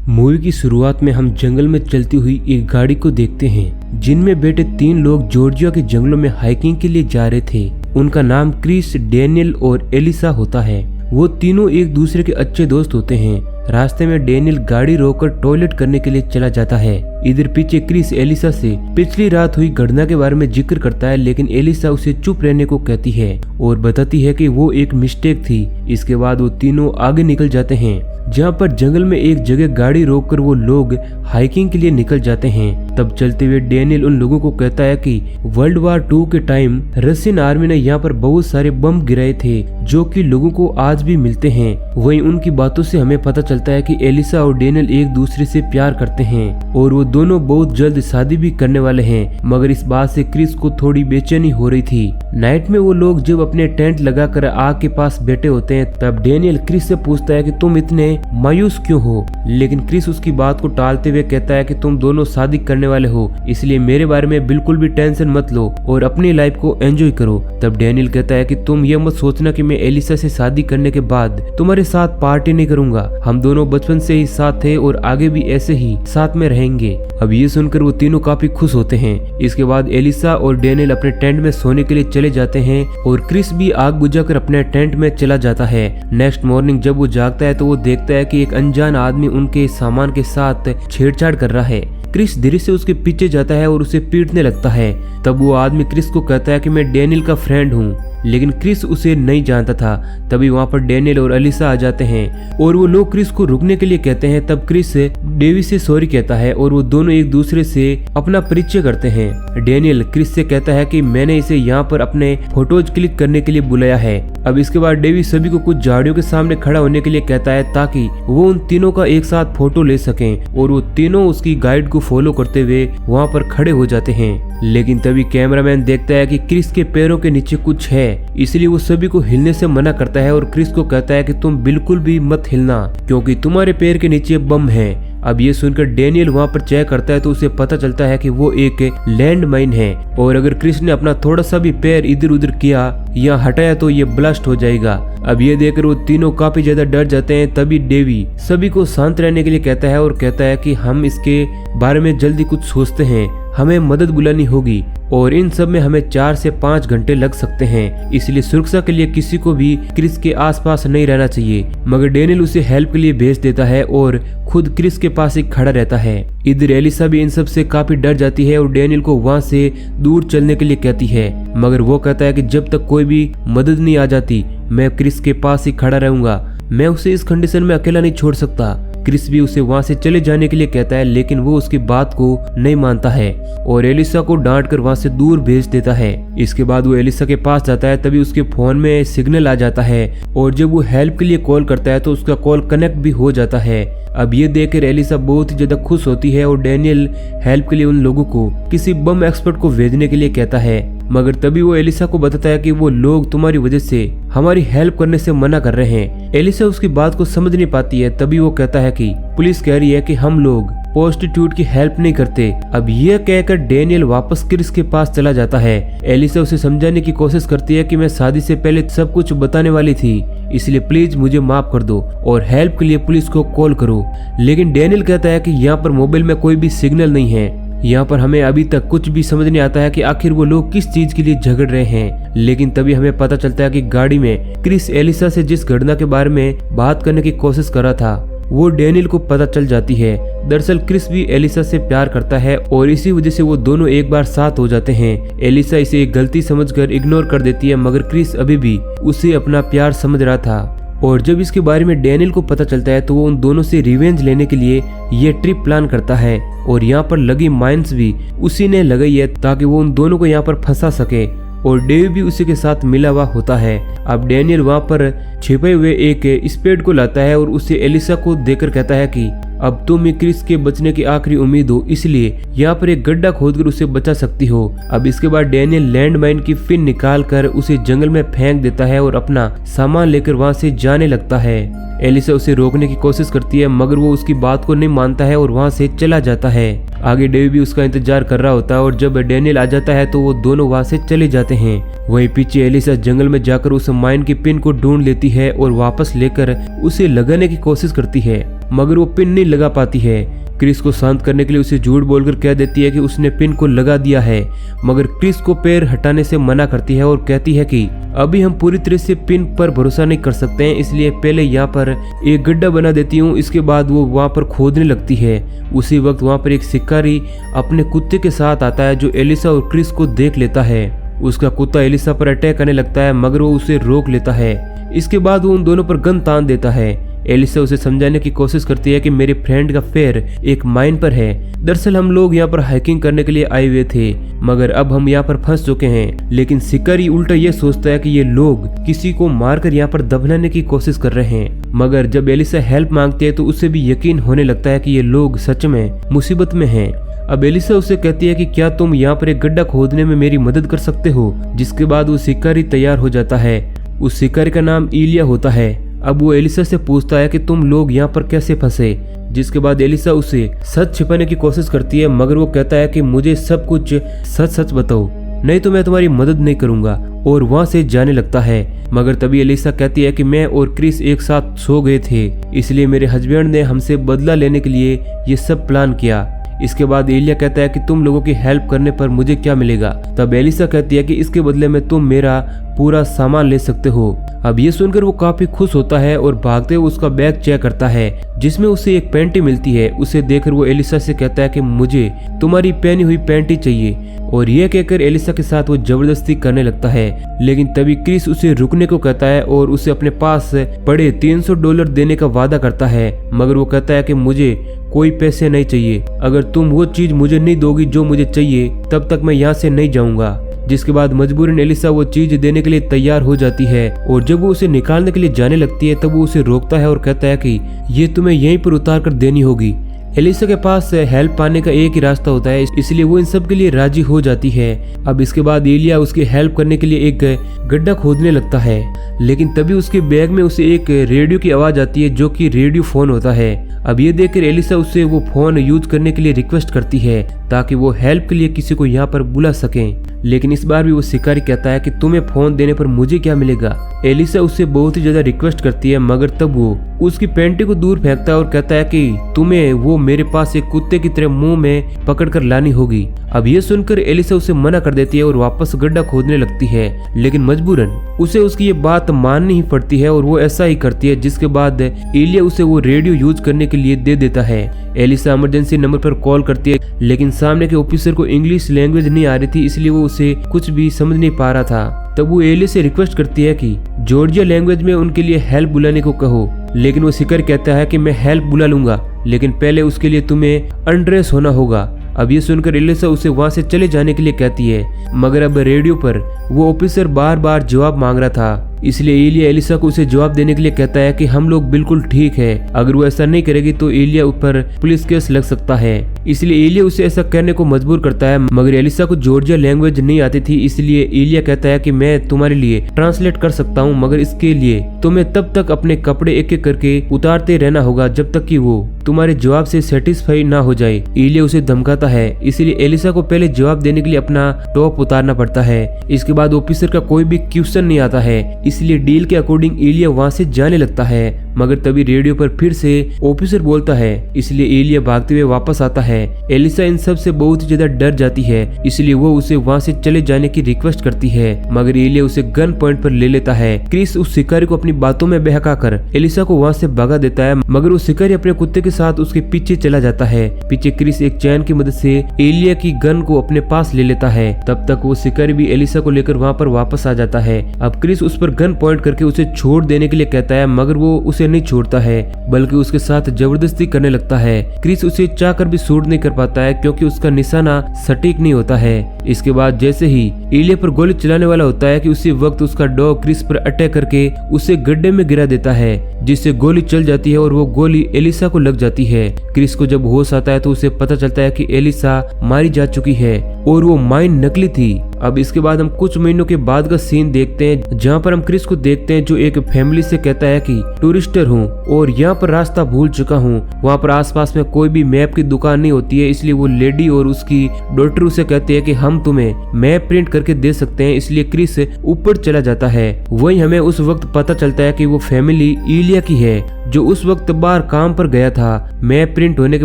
Movie की शुरुआत में हम जंगल में चलती हुई एक गाड़ी को देखते हैं जिनमें बैठे 3 लोग जॉर्जिया के जंगलों में हाइकिंग के लिए जा रहे थे। उनका नाम क्रिस, डेनियल और एलिसा होता है। वो तीनों एक दूसरे के अच्छे दोस्त होते हैं। रास्ते में डेनियल गाड़ी रोककर टॉयलेट करने के लिए चला जाता है। इधर पीछे क्रिस एलिसा से पिछली रात हुई घटना के बारे में जिक्र करता है, लेकिन एलिसा उसे चुप रहने को कहती है और बताती है कि वो एक मिस्टेक थी। इसके बाद वो तीनों आगे निकल जाते हैं, जहाँ पर जंगल में एक जगह गाड़ी रोककर वो लोग हाइकिंग के लिए निकल जाते हैं। तब चलते हुए डेनियल उन लोगों को कहता है कि वर्ल्ड वार 2 के टाइम रशियन आर्मी ने यहाँ पर बहुत सारे बम गिराए थे जो कि लोगों को आज भी मिलते हैं। वहीं उनकी बातों से हमें पता चलता है कि एलिसा और डेनियल एक दूसरे से प्यार करते हैं और वो दोनों बहुत जल्द शादी भी करने वाले हैं। मगर इस बात से क्रिस को थोड़ी बेचैनी हो रही थी। नाइट में वो लोग जब अपने टेंट लगाकर आग के पास बैठे होते हैं, तब डेनियल क्रिस से पूछता है कि तुम इतने मायूस क्यों हो, लेकिन क्रिस उसकी बात को टालते हुए कहता है कि तुम दोनों शादी करने वाले हो, इसलिए मेरे बारे में बिल्कुल भी टेंशन मत लो और अपनी लाइफ को एंजॉय करो। तब डेनियल कहता है कि तुम ये मत सोचना कि मैं एलिसा से शादी करने के बाद तुम्हारे साथ पार्टी नहीं करूंगा। हम दोनों बचपन से ही साथ थे और आगे भी ऐसे ही साथ में रहेंगे। अब ये सुनकर वो तीनों काफी खुश होते हैं। इसके बाद एलिसा और डेनियल अपने टेंट में सोने के लिए चले जाते हैं और क्रिस भी आग बुझाकर अपने टेंट में चला जाता है। नेक्स्ट मॉर्निंग जब वो जागता है तो वो देखता है कि एक अनजान आदमी उनके सामान के साथ छेड़छाड़ कर रहा है। क्रिस धीरे से उसके पीछे जाता है और उसे पीटने लगता है। तब वो आदमी क्रिस को कहता है कि मैं डेनियल का फ्रेंड हूँ, लेकिन क्रिस उसे नहीं जानता था। तभी वहाँ पर डेनियल और एलिसा आ जाते हैं और वो लोग क्रिस को रुकने के लिए कहते हैं। तब क्रिस डेवी से सॉरी कहता है और वो दोनों एक दूसरे से अपना परिचय करते हैं। डेनियल क्रिस से कहता है कि मैंने इसे यहाँ पर अपने फोटोज क्लिक करने के लिए बुलाया है। अब इसके बाद डेवी सभी को कुछ झाड़ियों के सामने खड़ा होने के लिए कहता है ताकि वो उन तीनों का एक साथ फोटो ले सकें और वो तीनों उसकी गाइड को फॉलो करते हुए वहाँ पर खड़े हो जाते हैं। लेकिन तभी कैमरामैन देखता है कि क्रिस के पैरों के नीचे कुछ है, इसलिए वो सभी को हिलने से मना करता है और क्रिस को कहता है कि तुम बिल्कुल भी मत हिलना क्योंकि तुम्हारे पैर के नीचे बम है। अब ये सुनकर डेनियल वहाँ पर चेक करता है तो उसे पता चलता है कि वो एक लैंड माइन है और अगर क्रिस ने अपना थोड़ा सा भी पैर इधर उधर किया या हटाया तो ये ब्लास्ट हो जाएगा। अब ये देखकर वो तीनों काफी ज्यादा डर जाते हैं। तभी डेवी सभी को शांत रहने के लिए कहता है और कहता है कि हम इसके बारे में जल्दी कुछ सोचते हैं, हमें मदद बुलानी होगी और इन सब में हमें 4 से 5 घंटे लग सकते हैं, इसलिए सुरक्षा के लिए किसी को भी क्रिस के आसपास नहीं रहना चाहिए। मगर डेनियल उसे हेल्प के लिए भेज देता है और खुद क्रिस के पास ही खड़ा रहता है। इधर एलिसा भी इन सब से काफी डर जाती है और डेनियल को वहाँ से दूर चलने के लिए कहती है, मगर वो कहता है कि जब तक कोई भी मदद नहीं आ जाती मैं क्रिस के पास ही खड़ा रहूंगा, मैं उसे इस कंडीशन में अकेला नहीं छोड़ सकता। क्रिस भी उसे वहां से चले जाने के लिए कहता है, लेकिन वो उसकी बात को नहीं मानता है और एलिसा को डांट कर वहां से दूर भेज देता है। इसके बाद वो एलिसा के पास जाता है। तभी उसके फोन में सिग्नल आ जाता है और जब वो हेल्प के लिए कॉल करता है तो उसका कॉल कनेक्ट भी हो जाता है। अब ये देखकर एलिसा बहुत ही ज्यादा खुश होती है और डेनियल हेल्प के लिए उन लोगों को किसी बम एक्सपर्ट को भेजने के लिए कहता है। मगर तभी वो एलिसा को बताता है कि वो लोग तुम्हारी वजह से हमारी हेल्प करने से मना कर रहे हैं। एलिसा उसकी बात को समझ नहीं पाती है। तभी वो कहता है कि पुलिस कह रही है कि हम लोग प्रोस्टिट्यूट की हेल्प नहीं करते। अब यह कहकर डेनियल वापस क्रिस के पास चला जाता है। एलिसा उसे समझाने की कोशिश करती है कि मैं शादी से पहले सब कुछ बताने वाली थी, इसलिए प्लीज मुझे माफ कर दो और हेल्प के लिए पुलिस को कॉल करो। लेकिन डेनियल कहता है कि यहाँ पर मोबाइल में कोई भी सिग्नल नहीं है। यहाँ पर हमें अभी तक कुछ भी समझ नहीं आता है कि आखिर वो लोग किस चीज के लिए झगड़ रहे हैं। लेकिन तभी हमें पता चलता है कि गाड़ी में क्रिस एलिसा से जिस घटना के बारे में बात करने की कोशिश कर रहा था वो डेनियल को पता चल जाती है। दरअसल क्रिस भी एलिसा से प्यार करता है और इसी वजह से वो दोनों एक बार साथ हो जाते हैं। एलिसा इसे एक गलती समझकर इग्नोर कर देती है, मगर क्रिस अभी भी उसे अपना प्यार समझ रहा था। और जब इसके बारे में डेनियल को पता चलता है तो वो उन दोनों से रिवेंज लेने के लिए ये ट्रिप प्लान करता है और यहाँ पर लगी माइंस भी उसी ने लगाई है ताकि वो उन दोनों को यहाँ पर फंसा सके और डेव भी उसी के साथ मिला हुआ होता है। अब डेनियल वहाँ पर छिपे हुए एक स्पेड को लाता है और उसे एलिसा को देकर कहता है कि अब तुम क्रिस के बचने की आखिरी उम्मीद हो, इसलिए यहाँ पर एक गड्ढा खोदकर उसे बचा सकती हो। अब इसके बाद डेनियल लैंड माइन की पिन निकाल कर उसे जंगल में फेंक देता है और अपना सामान लेकर वहाँ से जाने लगता है। एलिसा उसे रोकने की कोशिश करती है, मगर वो उसकी बात को नहीं मानता है और वहाँ से चला जाता है। आगे डेव भी उसका इंतजार कर रहा होता है और जब डेनियल आ जाता है तो वो दोनों वहाँ से चले जाते हैं। वहीं पीछे एलिसा जंगल में जाकर उस माइन की पिन को ढूंढ लेती है और वापस लेकर उसे लगाने की कोशिश करती है, मगर वो पिन नहीं लगा पाती है। क्रिस को शांत करने के लिए उसे झूठ बोलकर कह देती है कि उसने पिन को लगा दिया है, मगर क्रिस को पैर हटाने से मना करती है और कहती है कि अभी हम पूरी तरह से पिन पर भरोसा नहीं कर सकते हैं, इसलिए पहले यहाँ पर एक गड्ढा बना देती हूँ। इसके बाद वो वहाँ पर खोदने लगती है। उसी वक्त वहाँ पर एक शिकारी अपने कुत्ते के साथ आता है जो एलिसा और क्रिस को देख लेता है। उसका कुत्ता एलिसा पर अटैक करने लगता है, मगर वो उसे रोक लेता है। इसके बाद वो उन दोनों पर गन तान देता है। एलिसा उसे समझाने की कोशिश करती है कि मेरे फ्रेंड का पैर एक माइन पर है। दरअसल हम लोग यहाँ पर हाइकिंग करने के लिए आए हुए थे, मगर अब हम यहाँ पर फंस चुके हैं। लेकिन शिकारी उल्टा ये सोचता है कि ये लोग किसी को मारकर यहाँ पर दफनाने की कोशिश कर रहे हैं। मगर जब एलिसा हेल्प मांगती है तो उसे भी यकीन होने लगता है कि ये लोग सच में मुसीबत में हैं। अब एलिसा उसे कहती है कि क्या तुम यहाँ पर एक गड्ढा खोदने में मेरी मदद कर सकते हो। जिसके बाद वो शिकारी तैयार हो जाता है। उस शिकारी का नाम इलिया होता है। अब वो एलिसा से पूछता है कि तुम लोग यहाँ पर कैसे फंसे। जिसके बाद एलिसा उसे सच छिपाने की कोशिश करती है, मगर वो कहता है कि मुझे सब कुछ सच सच बताओ, नहीं तो मैं तुम्हारी मदद नहीं करूंगा, और वहाँ से जाने लगता है। मगर तभी एलिसा कहती है कि मैं और क्रिस एक साथ सो गए थे, इसलिए मेरे हस्बैंड ने हमसे बदला लेने के लिए ये सब प्लान किया। इसके बाद एलिया कहता है कि तुम लोगों की हेल्प करने पर मुझे क्या मिलेगा। तब एलिसा कहती है कि इसके बदले में तुम मेरा पूरा सामान ले सकते हो। अब ये सुनकर वो काफी खुश होता है और भागते हुए उसका बैग चेक करता है, जिसमें उसे एक पैंटी मिलती है। उसे देखकर वो एलिसा से कहता है कि मुझे तुम्हारी पहनी हुई पैंटी चाहिए, और यह कहकर एलिसा के साथ वो जबरदस्ती करने लगता है। लेकिन तभी क्रिस उसे रुकने को कहता है और उसे अपने पास पड़े $300 देने का वादा करता है, मगर वो कहता है कि मुझे कोई पैसे नहीं चाहिए। अगर तुम वो चीज मुझे नहीं दोगी जो मुझे चाहिए, तब तक मैं यहाँ से नहीं जाऊंगा। जिसके बाद मजबूरन एलिसा वो चीज देने के लिए तैयार हो जाती है, और जब वो उसे निकालने के लिए जाने लगती है तब वो उसे रोकता है और कहता है कि ये तुम्हें यहीं पर उतार कर देनी होगी। एलिसा के पास हेल्प पाने का एक ही रास्ता होता है, इसलिए वो इन सब के लिए राजी हो जाती है। अब इसके बाद एलिया उसकी हेल्प करने के लिए एक गड्ढा खोदने लगता है, लेकिन तभी उसके बैग में उसे एक रेडियो की आवाज आती है जो कि रेडियो फोन होता है। अब ये देखकर एलिसा उससे वो फोन यूज करने के लिए रिक्वेस्ट करती है ताकि वो हेल्प के लिए किसी को यहाँ पर बुला सकें। लेकिन इस बार भी वो शिकारी कहता है कि तुम्हें फोन देने पर मुझे क्या मिलेगा। एलिसा उससे बहुत ही ज्यादा रिक्वेस्ट करती है, मगर तब वो उसकी पैंटी को दूर फेंकता है और कहता है कि तुम्हें वो मेरे पास एक कुत्ते की तरह मुंह में पकड़कर लानी होगी। अब ये सुनकर एलिसा उसे मना कर देती है और वापस गड्ढा खोदने लगती है, लेकिन मजबूरन उसे उसकी ये बात माननी ही पड़ती है और वो ऐसा ही करती है। जिसके बाद एलिया उसे वो रेडियो यूज करने के लिए दे देता है। एलिसा इमरजेंसी नंबर पर कॉल करती है, लेकिन सामने के ऑफिसर को इंग्लिश लैंग्वेज नहीं आ रही थी, इसलिए वो उसे कुछ भी समझ नहीं पा रहा था। तब वो एलिया से रिक्वेस्ट करती है कि जॉर्जिया लैंग्वेज में उनके लिए हेल्प बुलाने को कहो। लेकिन वो शिकारी कहता है कि मैं हेल्प बुला लूंगा, लेकिन पहले उसके लिए तुम्हें अनड्रेस होना होगा। अब ये सुनकर एलिसा उसे वहां से चले जाने के लिए कहती है, मगर अब रेडियो पर वो ऑफिसर बार बार जवाब मांग रहा था, इसलिए एलिया एलिसा को उसे जवाब देने के लिए कहता है कि हम लोग बिल्कुल ठीक है, अगर वो ऐसा नहीं करेगी तो एलिया ऊपर पुलिस केस लग सकता है। इसलिए एलिया उसे ऐसा करने को मजबूर करता है, मगर एलिसा को जॉर्जिया लैंग्वेज नहीं आती थी, इसलिए एलिया कहता है कि मैं तुम्हारे लिए ट्रांसलेट कर सकता हूँ, मगर इसके लिए तुम्हें तब तक अपने कपड़े एक एक करके उतारते रहना होगा जब तक कि वो तुम्हारे जवाब से सेटिस्फाई ना हो जाए। एलिया उसे धमकाता है, इसलिए एलिसा को पहले जवाब देने के लिए अपना टॉप उतारना पड़ता है। इसके बाद ऑफिसर का कोई भी क्वेश्चन नहीं आता है, इसलिए डील के अकॉर्डिंग एलिया वहां से जाने लगता है। मगर तभी रेडियो पर फिर से ऑफिसर बोलता है, इसलिए एलिया भागते हुए वापस आता है। एलिसा इन सब से बहुत ही ज्यादा डर जाती है, इसलिए वो उसे वहां से चले जाने की रिक्वेस्ट करती है, मगर एलिया उसे गन पॉइंट पर ले लेता है। क्रिस उस शिकारी को अपनी बातों में बहकाकर एलिसा को वहां से भगा देता है, मगर वो शिकारी अपने कुत्ते के साथ उसके पीछे चला जाता है। पीछे क्रिस एक चैन की मदद से एलिया की गन को अपने पास ले लेता है। तब तक वो शिकारी भी एलिसा को लेकर वहां पर वापस आ जाता है। अब क्रिस उस पर गन पॉइंट करके उसे छोड़ देने के लिए कहता है, मगर वो उसे नहीं छोड़ता है, बल्कि उसके साथ जबरदस्ती करने लगता है। क्रिस उसे चाहकर भी शूट नहीं कर पाता है, क्योंकि उसका निशाना सटीक नहीं होता है। इसके बाद जैसे ही एलिया पर गोली चलाने वाला होता है कि उसी वक्त उसका डॉग क्रिस पर अटैक करके उसे गड्ढे में गिरा देता है, जिससे गोली चल जाती है और वो गोली एलिसा को लग जाती है। क्रिस को जब होश आता है तो उसे पता चलता है कि एलिसा मारी जा चुकी है और वो माइन नकली थी। अब इसके बाद हम कुछ महीनों के बाद का सीन देखते हैं, जहाँ पर हम क्रिस को देखते हैं जो एक फैमिली से कहता है कि टूरिस्टर हूँ और यहाँ पर रास्ता भूल चुका हूँ। वहाँ पर आसपास में कोई भी मैप की दुकान नहीं होती है, इसलिए वो लेडी और उसकी डॉटर उसे कहते हैं कि हम तुम्हें मैप प्रिंट करके दे सकते हैं। इसलिए क्रिस ऊपर चला जाता है। वही हमें उस वक्त पता चलता है कि वो फैमिली इलिया की है, जो उस वक्त बाहर काम पर गया था। मैप प्रिंट होने के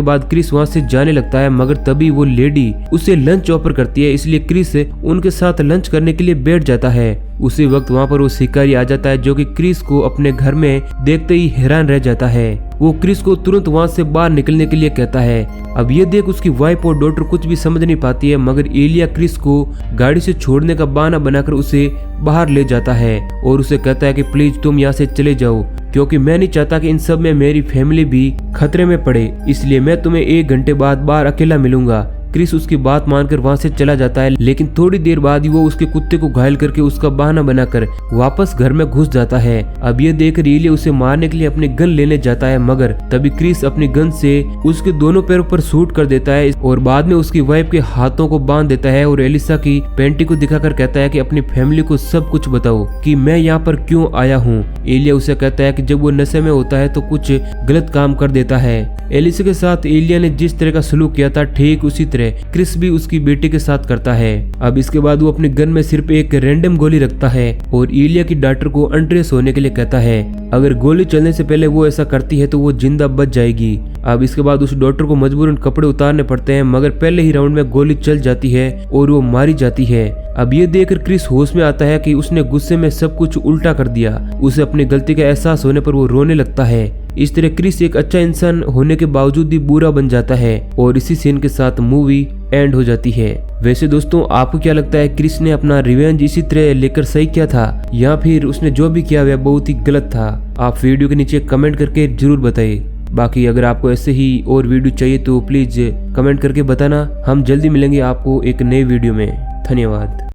बाद क्रिस वहाँ से जाने लगता है, मगर तभी वो लेडी उसे लंच ऑफर करती है, इसलिए क्रिस उनके साथ लंच करने के लिए बैठ जाता है। उसी वक्त वहाँ पर वो शिकारी आ जाता है, जो कि क्रिस को अपने घर में देखते ही हैरान रह जाता है। वो क्रिस को तुरंत वहाँ से बाहर निकलने के लिए कहता है। अब ये देख उसकी वाइफ और डॉटर कुछ भी समझ नहीं पाती है, मगर एलिया क्रिस को गाड़ी से छोड़ने का बहाना बनाकर उसे बाहर ले जाता है और उसे कहता है कि प्लीज तुम यहाँ से चले जाओ, क्योंकि मैं नहीं चाहता कि इन सब में मेरी फैमिली भी खतरे में पड़े, इसलिए मैं तुम्हें 1 घंटे बाद बाहर अकेला मिलूंगा। क्रिस उसकी बात मानकर वहां से चला जाता है, लेकिन थोड़ी देर बाद ही वो उसके कुत्ते को घायल करके उसका बहाना बनाकर वापस घर में घुस जाता है। अब ये देख एलिया उसे मारने के लिए अपनी गन लेने जाता है, मगर तभी क्रिस अपनी गन से उसके दोनों पैरों पर शूट कर देता है और बाद में उसकी वाइफ के हाथों को बांध देता है और एलिसा की पेंटी को दिखाकर कहता है कि अपनी फैमिली को सब कुछ बताओ कि मैं यहाँ पर क्यों आया हूँ। एलिया उसे कहता है कि जब वो नशे में होता है तो कुछ गलत काम कर देता है। एलिसा के साथ एलिया ने जिस तरह का सलूक किया था, ठीक उसी तरह क्रिस भी उसकी बेटी के साथ करता है। अब इसके बाद वो अपने गन में सिर्फ एक रैंडम गोली रखता है और एलिया की डॉटर को अनट्रेस होने के लिए कहता है। अगर गोली चलने से पहले वो ऐसा करती है तो वो जिंदा बच जाएगी। अब इसके बाद उस डॉक्टर को मजबूरन कपड़े उतारने पड़ते हैं, मगर पहले ही राउंड में गोली चल जाती है और वो मारी जाती है। अब ये देखकर क्रिस होश में आता है कि उसने गुस्से में सब कुछ उल्टा कर दिया। उसे अपनी गलती का एहसास होने पर वो रोने लगता है। इस तरह क्रिस एक अच्छा इंसान होने के बावजूद भी बुरा बन जाता है और इसी सीन के साथ मूवी एंड हो जाती है। वैसे दोस्तों, आपको क्या लगता है, क्रिस ने अपना रिवेंज इसी तरह लेकर सही किया था या फिर उसने जो भी किया वह बहुत ही गलत था? आप वीडियो के नीचे कमेंट करके जरूर बताइए। बाकी अगर आपको ऐसे ही और वीडियो चाहिए तो प्लीज कमेंट करके बताना। हम जल्दी मिलेंगे आपको एक नए वीडियो में। धन्यवाद।